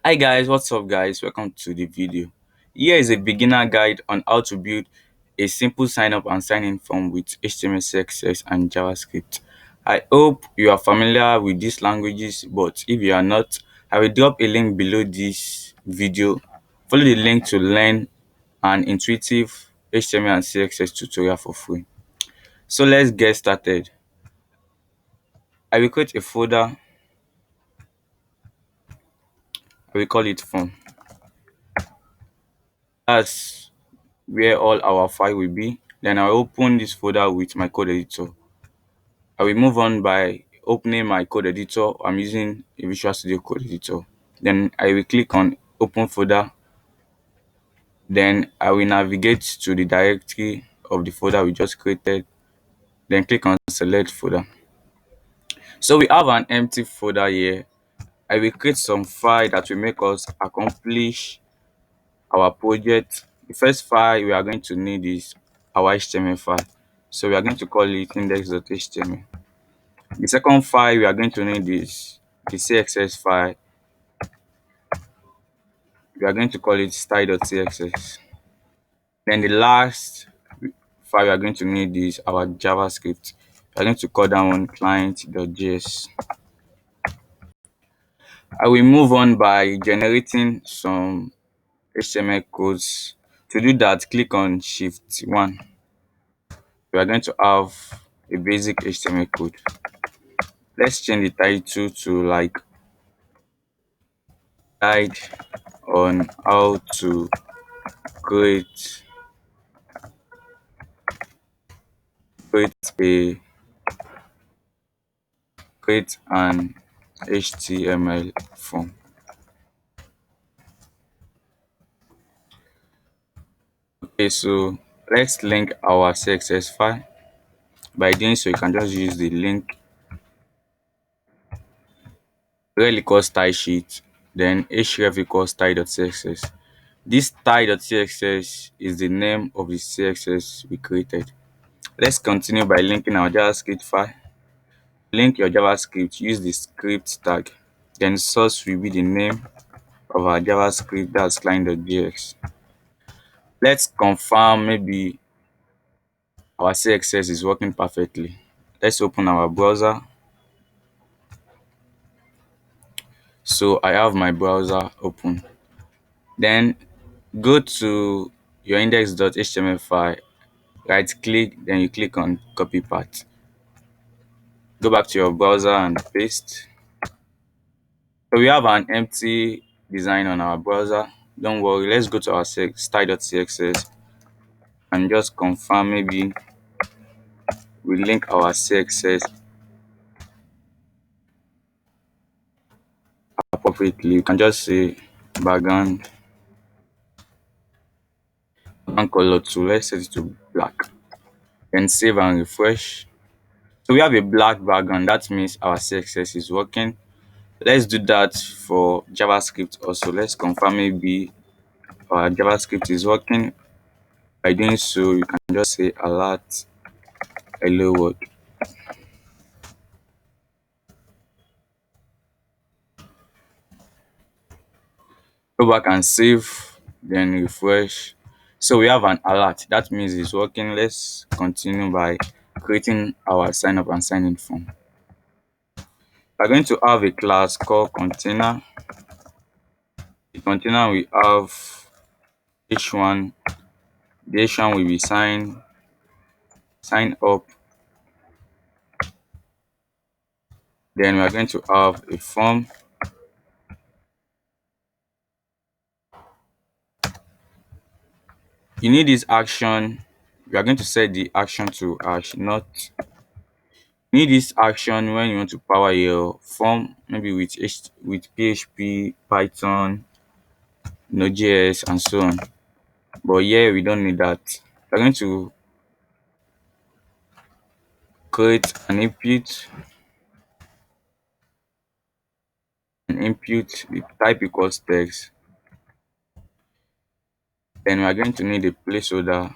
Hi guys, what's up guys? Welcome to the video. Here is a beginner guide on how to build a simple sign up and sign in form with HTML, CSS and JavaScript. I hope you are familiar with these languages, but if you are not, I will drop a link below this video. Follow the link to learn an intuitive HTML and CSS tutorial for free. So let's get started. I will create a folder. I will call it form. That's where all our file will be. Then I'll open this folder with my code editor. I will move on by opening my code editor. I'm using a Visual Studio Code editor. Then I will click on open folder. Then I will navigate to the directory of the folder we just created. Then click on select folder. So we have an empty folder here. I will create some file that will make us accomplish our project. The first file we are going to need is our HTML file. So we are going to call it index.html. The second file we are going to need is the CSS file. We are going to call it style.css. Then the last file we are going to need is our JavaScript. We are going to call that one client.js. I will move on by generating some HTML codes. To do that, click on Shift 1. We are going to have a basic HTML code. Let's change the title to like guide on how to create create a create an HTML form. Okay, so let's link our CSS file. By doing so, you can just use the link rel equals style sheet, then href equals style.css. This style.css is the name of the CSS we created. Let's continue by linking our JavaScript file. Link your JavaScript, use the script tag. Then source will be the name of our JavaScript, that's client.js. Let's confirm maybe our CSS is working perfectly. Let's open our browser. So I have my browser open. Then go to your index.html file, right click, then you click on copy path. Go back to your browser and paste. So we have an empty design on our browser. Don't worry, let's go to our style.css and just confirm maybe we link our CSS appropriately. You can just say background and color to, let's set it to black. Then save and refresh. So we have a black background. That means our CSS is working. Let's do that for JavaScript also. Let's confirm maybe our JavaScript is working. By doing so, you can just say alert hello world. Go back and save, then refresh. So we have an alert. That means it's working. Let's continue by creating our sign up and sign in form. We're going to have a class called container. The container we have h1. The h1 will be sign up. Then we are going to have a form. You need this action. We are going to set the action to hash, not. You need this action when you want to power your form, maybe with PHP, Python, Node.js, and so on. But here we don't need that. We're going to create an input, the type equals text. Then we are going to need a placeholder.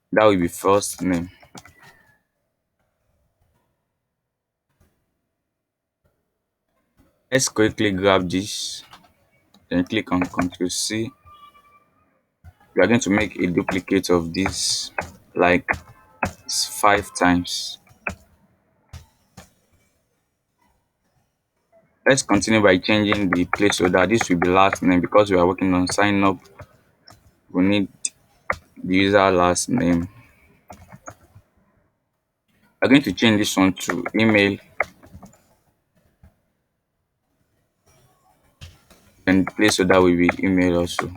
That will be first name. Let's quickly grab this, then click on Ctrl C. We are going to make a duplicate of this like 5 times. Let's continue by changing the placeholder. This will be last name because we are working on sign up. We need the user last name. We're going to change this one to email, and placeholder will be email also.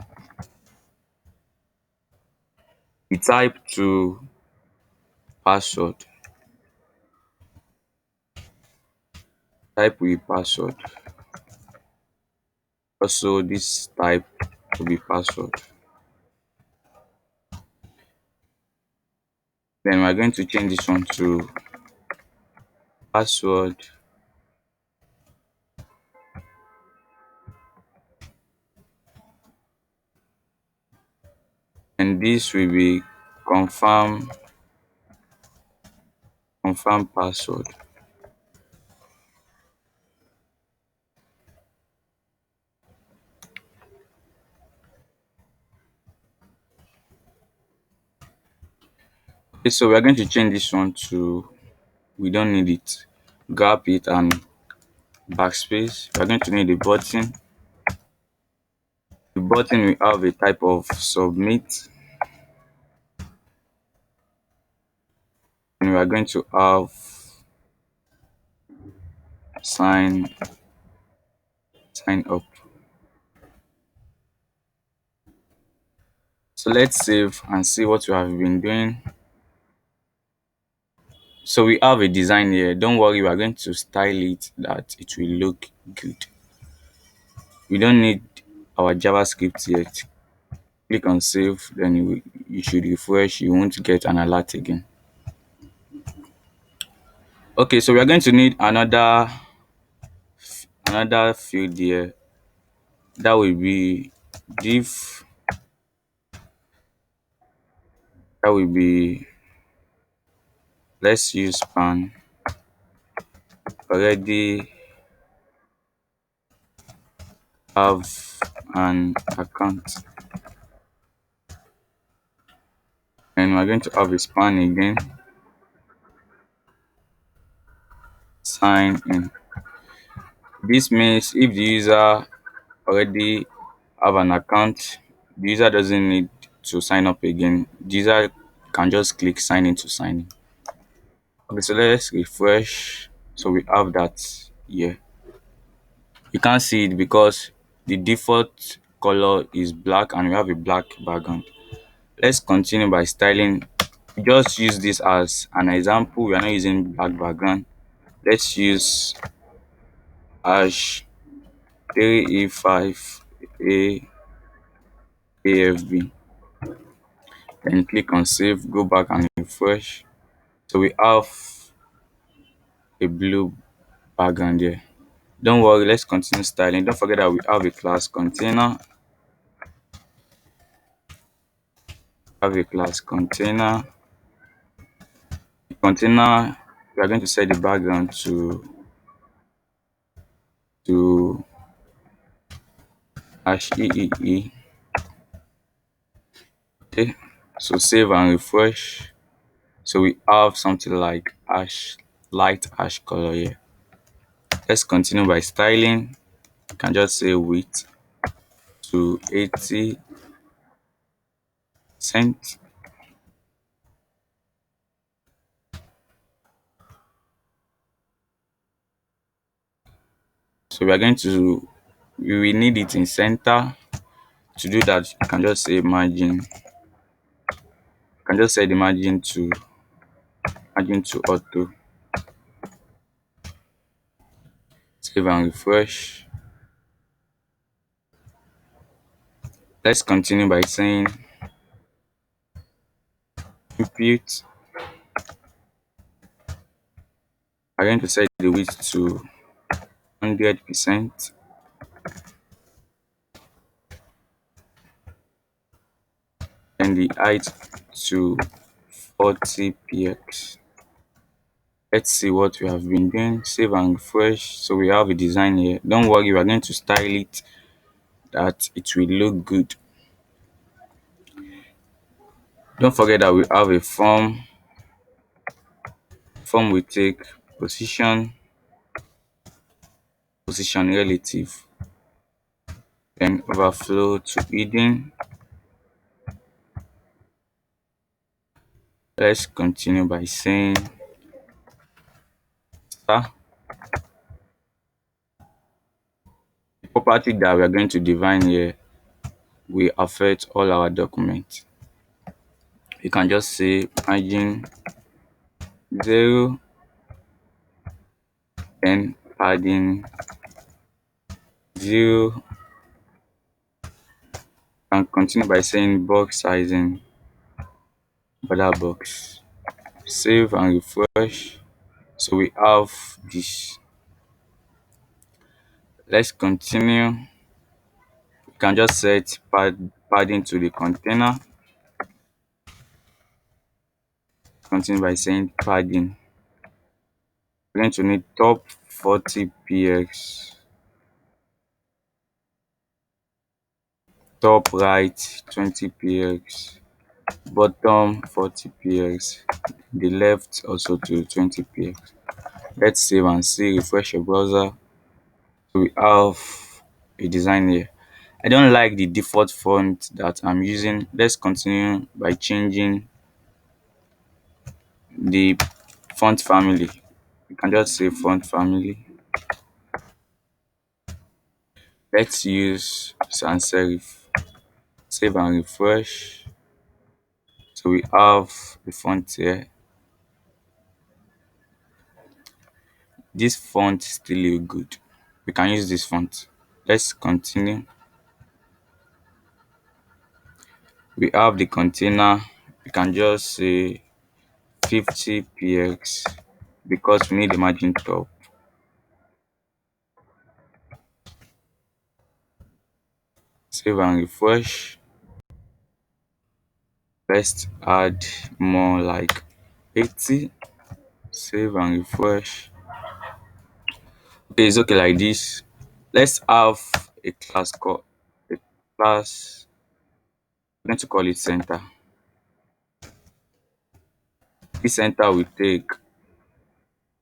The type to password. Type will be password. Also, this type will be password. Then we're going to change this one to password, and this will be confirm password. Okay, so we're going to change this one to we don't need it. Grab it and backspace. We're going to need a button. The button will have a type of submit, and we are going to have sign up. So let's save and see what we have been doing. So we have a design here. Don't worry, we are going to style it that it will look good. We don't need our JavaScript yet. Click on save, then you should refresh. You won't get an alert again. Okay, so we are going to need another field here. That will be div. That will be, let's use span. Already have an account, and we're going to have a span again. Sign in. This means if the user already have an account, the user doesn't need to sign up again. The user can just click sign in to sign in. Okay, so let's refresh. So we have that here. You can't see it because the default color is black and we have a black background. Let's continue by styling. Just use this as an example. We are not using black background. Let's use hash 3E5 AFB. Then click on save, go back and refresh. So we have a blue background here. Don't worry, let's continue styling. Don't forget that we have a class container. The container, we are going to set the background to hash EEE. Okay, so save and refresh. So we have something like light ash color here. Let's continue by styling. You can just say width to 80%. So we are going to we will need it in center. To do that, you can just say margin. You can just set the margin to auto. Save and refresh. Let's continue by saying input. I'm going to set the width to 100%, and the height to 40 px. Let's see what we have been doing. Save and refresh. So we have a design here. Don't worry, we are going to style it that it will look good. Don't forget that we have a form. Form will take position relative, then overflow to hidden. Let's continue by saying star. The property that we are going to define here will affect all our documents. You can just say margin 0, then padding 0, and continue by saying box sizing border box. Save and refresh. So we have this. Let's continue. You can just set padding to the container. Continue by saying padding. We're going to need top 40 px, top right 20 px, bottom 40 px, the left also to 20 px. Let's save and see. Refresh your browser. So we have a design here. I don't like the default font that I'm using. Let's continue by changing the font family. You can just say font family. Let's use sans serif. Save and refresh. So we have the font here. This font still look good. We can use this font. Let's continue. We have the container. We can just say 50 px because we need the margin top. Save and refresh. Let's add more like 80. Save and refresh. Okay, it's okay like this. Let's have a class called a class. I'm going to call it center. This center will take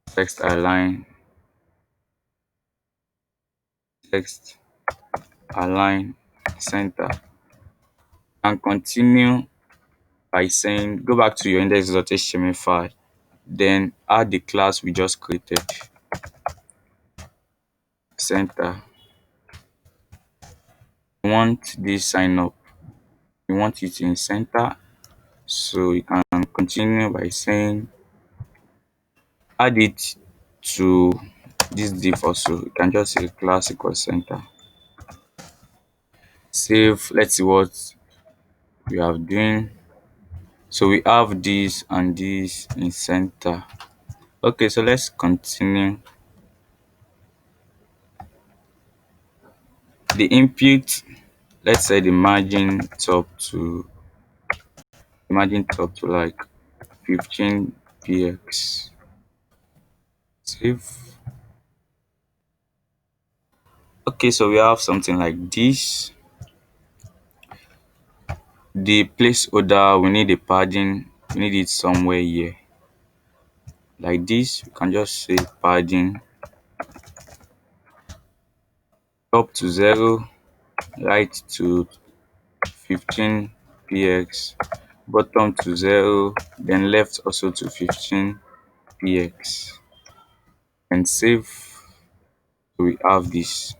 text align, text align center, and continue by saying go back to your index.html file, then add the class we just created, center. You want this sign up, you want it in center, so you can continue by saying add it to this div also. You can just say class equals center. Save. Let's see what we have doing. So we have this and this in center. Okay, so let's continue. The input, let's say the margin top to like 15 px. Save. Okay, so we have something like this. The placeholder, we need a padding, we need it somewhere here like this. You can just say padding top to 0, right to 15 px, bottom to 0, then left also to 15 px, and save. So we have this.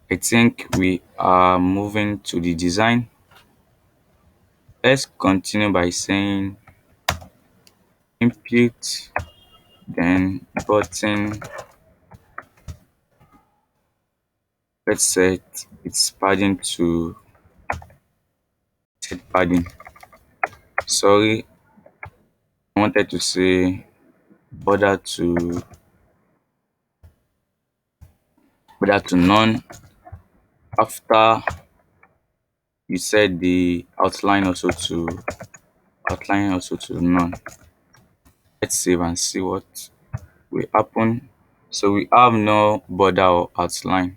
I think we are moving to the design. Let's continue by saying input, then button. Let's set its padding to set padding. Sorry, I wanted to say border to none. After you set the outline also to outline also to none. Let's save and see what will happen. So we have no border or outline.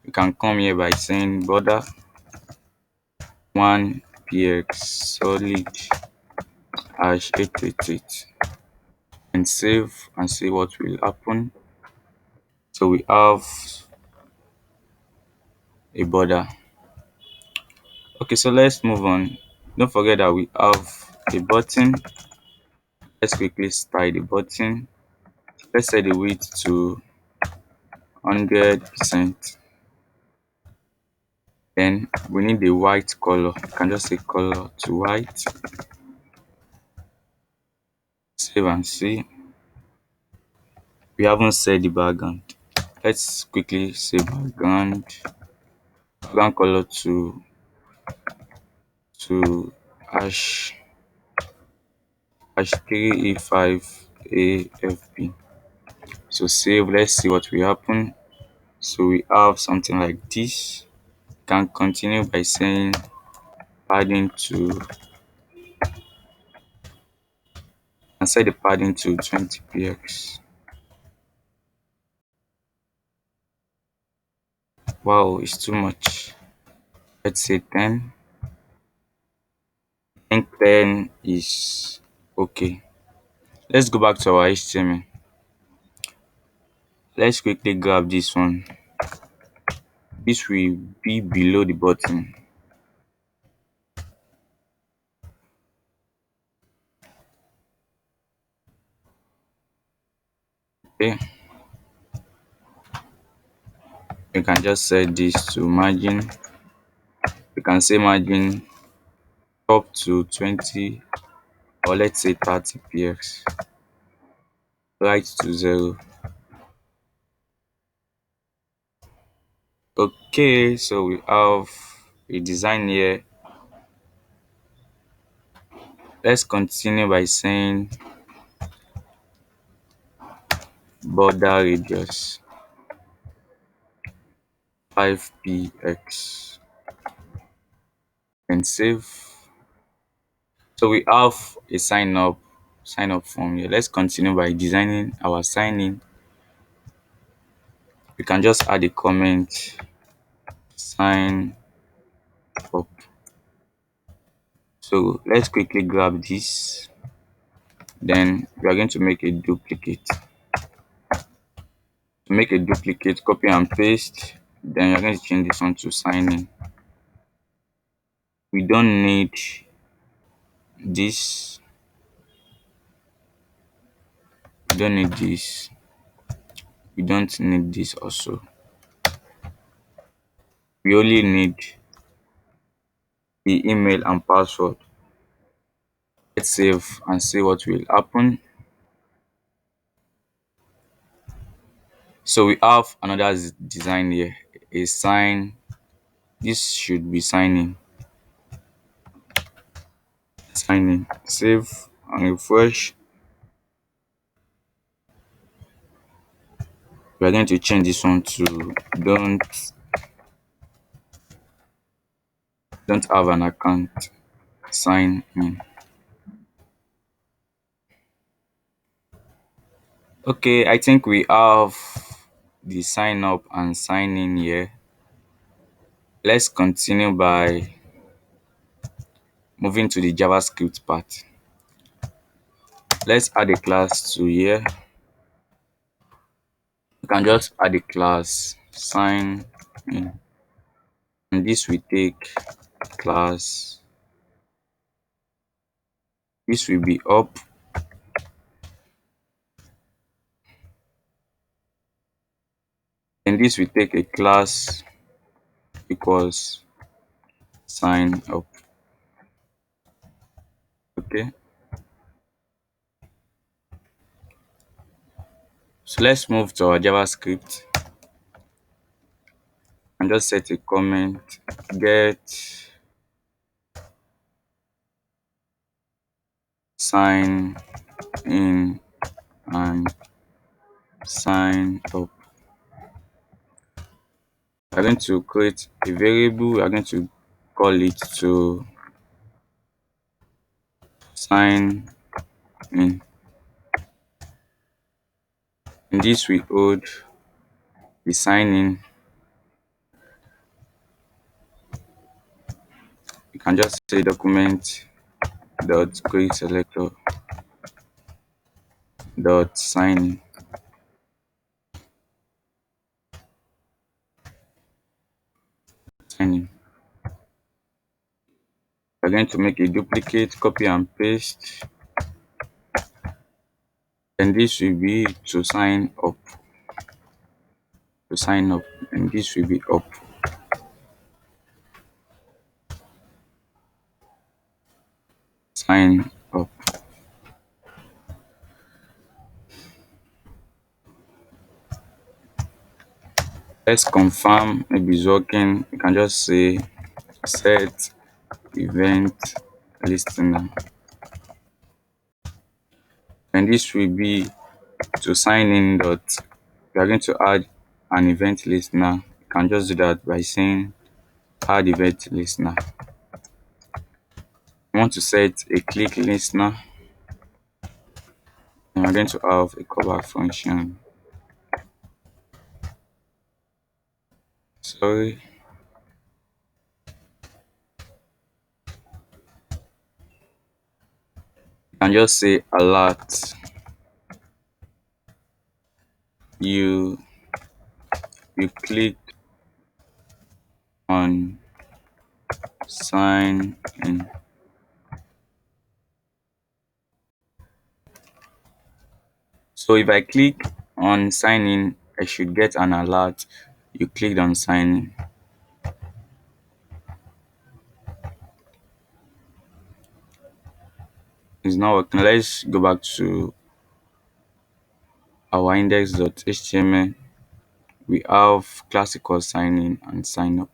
You can come here by saying border 1px solid hash 888 and save and see what will happen. So we have a border. Okay, so let's move on. Don't forget that we have a button. Let's quickly style the button. Let's set the width to 100%. Then we need the white color. You can just say color to white. Save and see. We haven't set the background. Let's quickly say background color to hash 3E5AFP. So save. Let's see what will happen. So we have something like this. Can continue by saying padding to and set the padding to 20 px. Wow, it's too much. Let's say 10. I think 10 is okay. Let's go back to our HTML. Let's quickly grab this one. This will be below the button. Okay, you can just set this to margin. You can say margin up to 20 or let's say 30 px. Right to 0. Okay, so we have a design here. Let's continue by saying border radius 5px and save. So we have a sign up form here. Let's continue by designing our sign in. We can just add a comment sign up. So let's quickly grab this. Then we are going to make a duplicate. To make a duplicate, copy and paste. Then you're going to change this one to sign in. We don't need this. We don't need this. We don't need this also. We only need the email and password. Let's save and see what will happen. So we have another design here. A sign. This should be signing. Signing. Save and refresh. We are going to change this one to don't have an account. Sign in. Okay, I think we have the sign up and sign in here. Let's continue by moving to the JavaScript part. Let's add a class to here. You can just add a class sign in, and this will take class. This will be up. And this will take a class equals sign up. Okay. So let's move to our JavaScript and just set a comment get sign in and sign up. We're going to create a variable. We're going to call it to sign in. In this we hold the sign in. You can just say document dot query selector dot sign in. We're going to make a duplicate, copy and paste. And this will be to sign up. To sign up. And this will be up. Sign up. Let's confirm maybe it's working. You can just say set event listener. And this will be to sign in dot. We are going to add an event listener. You can just do that by saying add event listener. You want to set a click listener. And we're going to have a cover function. Sorry. You can just say alert. You clicked on sign in. So if I click on sign in, I should get an alert. You clicked on sign in. It's not working. Let's go back to our index.html. We have classical sign in and sign up.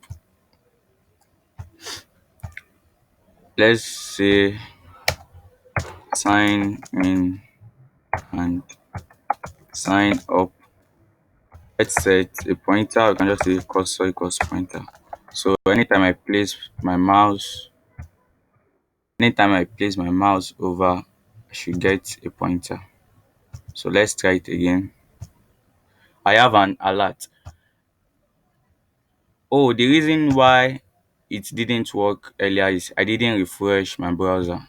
Let's say sign in and sign up. Let's set a pointer. We can just say cursor equals pointer. So anytime I place my mouse over, I should get a pointer. So let's try it again. I have an alert. Oh, the reason why it didn't work earlier is I didn't refresh my browser.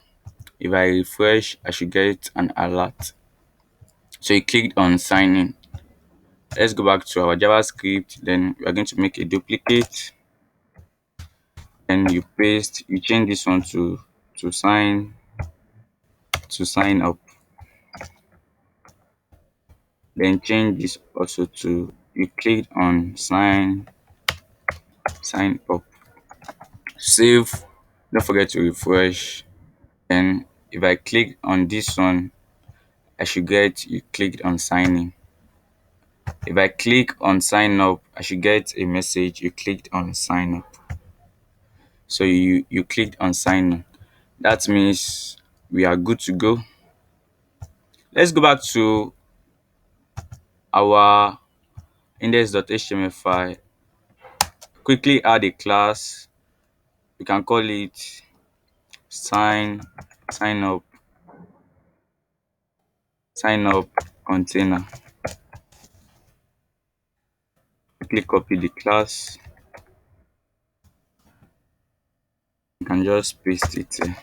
If I refresh, I should get an alert. So you clicked on sign in. Let's go back to our JavaScript. Then we are going to make a duplicate. Then you change this one to sign up. Then change this also to you clicked on sign up. Save. Don't forget to refresh. Then if I click on this one, I should get you clicked on sign in. If I click on sign up, I should get a message you clicked on sign up. So you clicked on sign up. That means we are good to go. Let's go back to our index.html file. Quickly add a class. We can call it sign up container. Quickly copy the class. You can just paste it here.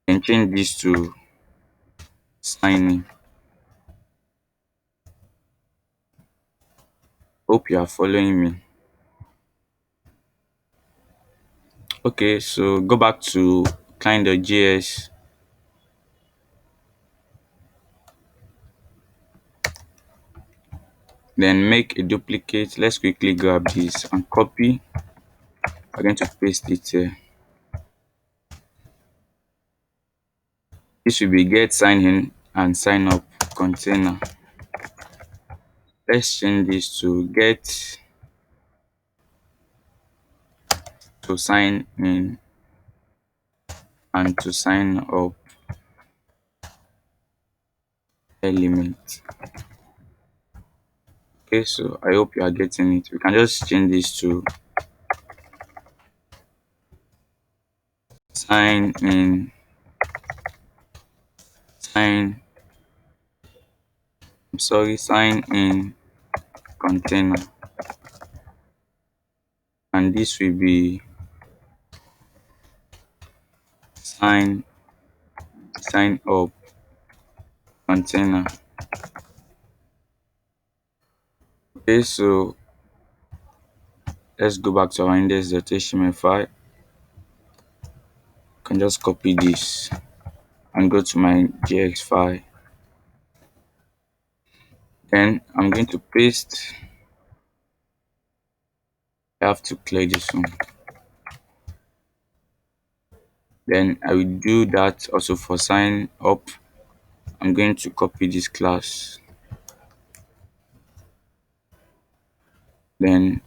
And change this to sign in. Hope you are following me. Okay, so go back to client.js. Then make a duplicate. Let's quickly grab this and copy. I'm going to paste it here. This will be get sign in and sign up container. Let's change this to get to sign in and to sign up element. Okay, so I hope you are getting it. We can just change this to sign in sign sign in container, and this will be sign up container. Okay, so let's go back to our index.html file. I can just copy this and go to my JX file. Then I'm going to paste. I have to clear this one. Then I will do that also for sign up. I'm going to copy this class. Then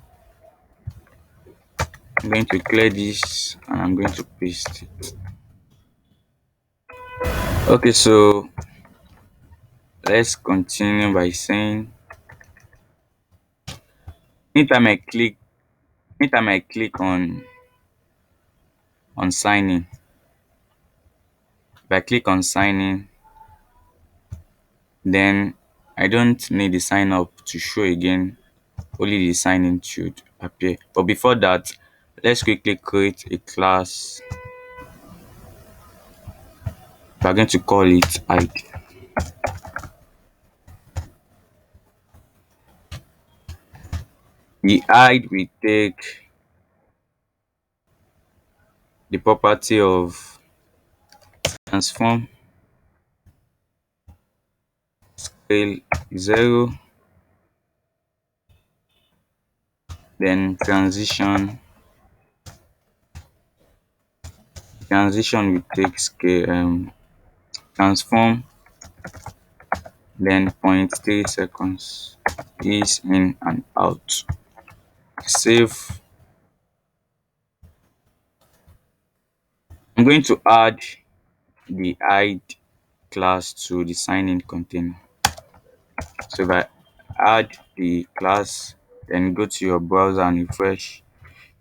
I'm going to clear this and I'm going to paste it. Okay, so let's continue by saying anytime I click on signing, if I click on signing, then I don't need the sign up to show again, only the sign in should appear. But before that, let's quickly create a class. We're going to call it ID. The ID will take the property of transform scale 0, then transition will take scale transform, then 0.3 seconds is in and out. Save. I'm going to add the ID class to the sign-in container. So if I add the class, then go to your browser and refresh,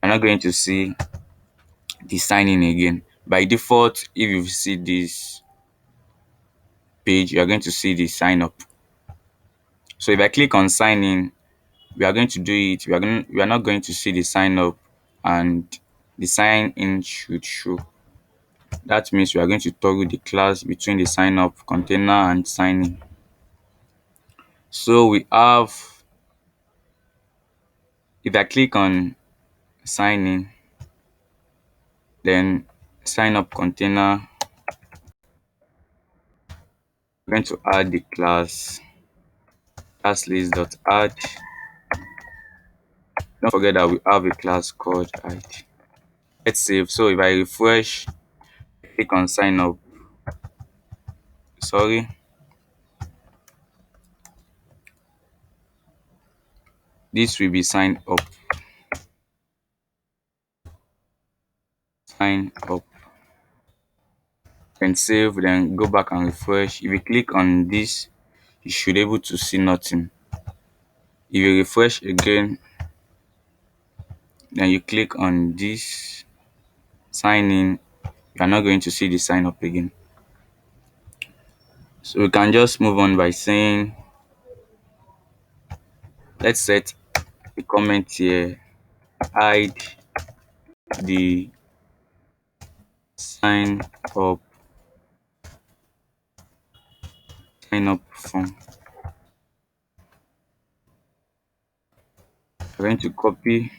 you're not going to see the sign-in again. By default, if you see this page, you're going to see the sign up. So if I click on sign in, we are going to do it. We are not going to see the sign up, and the sign in should show. That means we are going to toggle the class between the sign up container and sign in. So we have, if I click on sign in, then sign up container, we're going to add the class list.add. Don't forget that we have a class called ID. Let's save. So if I refresh, click on sign up, sorry, this will be sign up. Then save, then go back and refresh. If you click on this, you should be able to see nothing. If you refresh again, then you click on this sign in, you are not going to see the sign up again. So we can just move on by saying, let's set a comment here, hide the sign up form. I'm going to copy,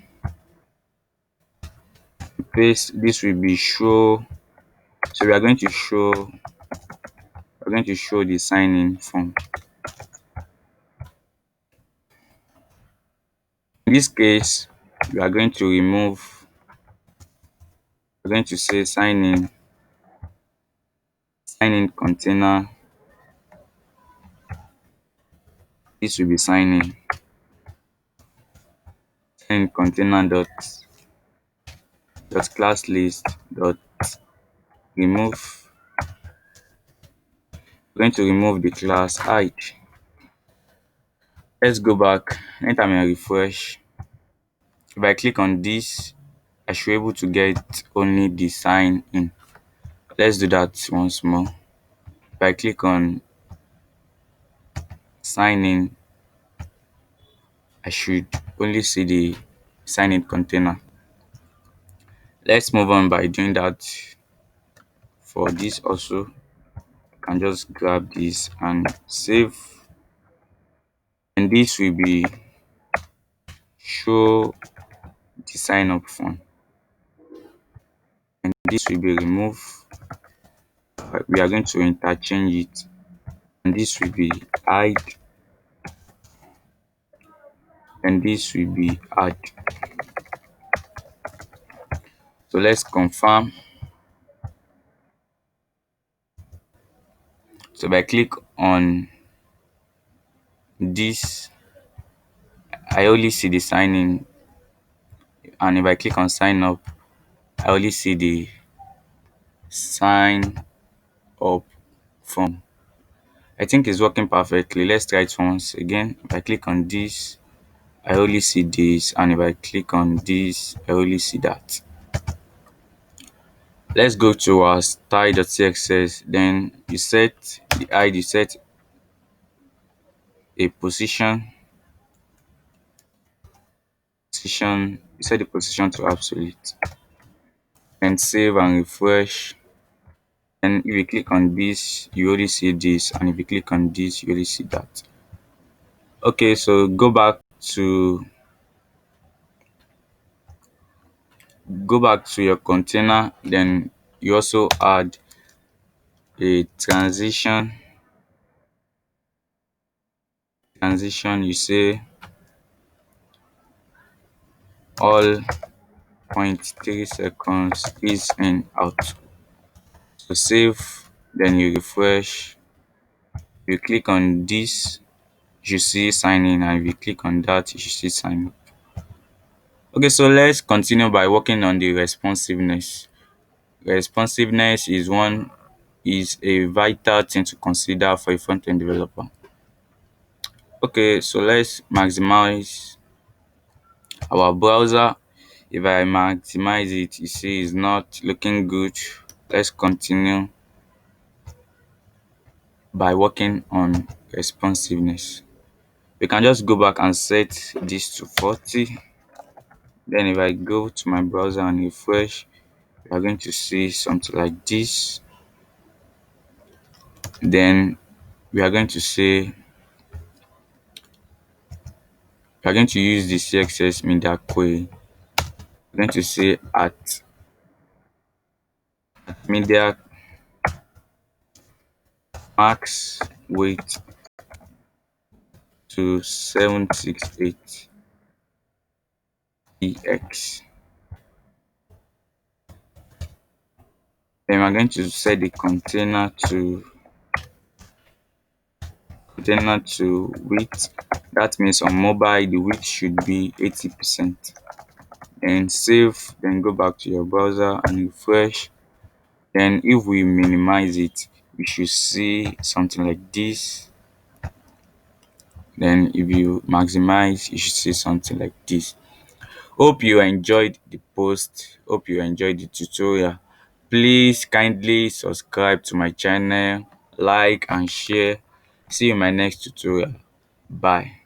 paste. This will be show. So we are going to show the sign in form. In this case, we are going to remove, we're going to say sign in container. This will be sign in container dot class list dot remove. We're going to remove the class hide. Let's go back. Anytime I refresh, if I click on this, I should be able to get only the sign in. Let's do that once more. If I click on sign in, I should only see the sign in container. Let's move on by doing that for this also. You can just grab this and save, and this will be show the sign up form, and this will be remove. We are going to interchange it, and this will be hide, and this will be add. So let's confirm. So if I click on this, I only see the sign in, and if I click on sign up, I only see the sign up form. I think it's working perfectly. Let's try it once again. If I click on this, I only see this, and if I click on this, I only see that. Let's go to our style.css. Then you set the ID, set a position, you set the position to absolute, then save and refresh. And if you click on this, you already see this, and if you click on this, you already see that. Okay, so go back to your container, then you also add a transition. You say all 0.3 seconds is in out. So save, then you refresh. You click on this, you should see sign in, and if you click on that, you should see sign up. Okay, so let's continue by working on the responsiveness. Responsiveness is a vital thing to consider for a front-end developer. Okay, so let's maximize our browser. If I maximize it, you see it's not looking good. Let's continue by working on responsiveness. We can just go back and set this to 40. Then if I go to my browser and refresh, we are going to see something like this. Then we are going to say we are going to use the CSS media query. We're going to say at media max weight to 768 px. Then we're going to set the container to width. That means on mobile the width should be 80%. Then save, then go back to your browser and refresh. Then if we minimize it, we should see something like this. Then if you maximize, you should see something like this. Hope you enjoyed the post. Hope you enjoyed the tutorial. Please kindly subscribe to my channel, like and share. See you in my next tutorial. Bye.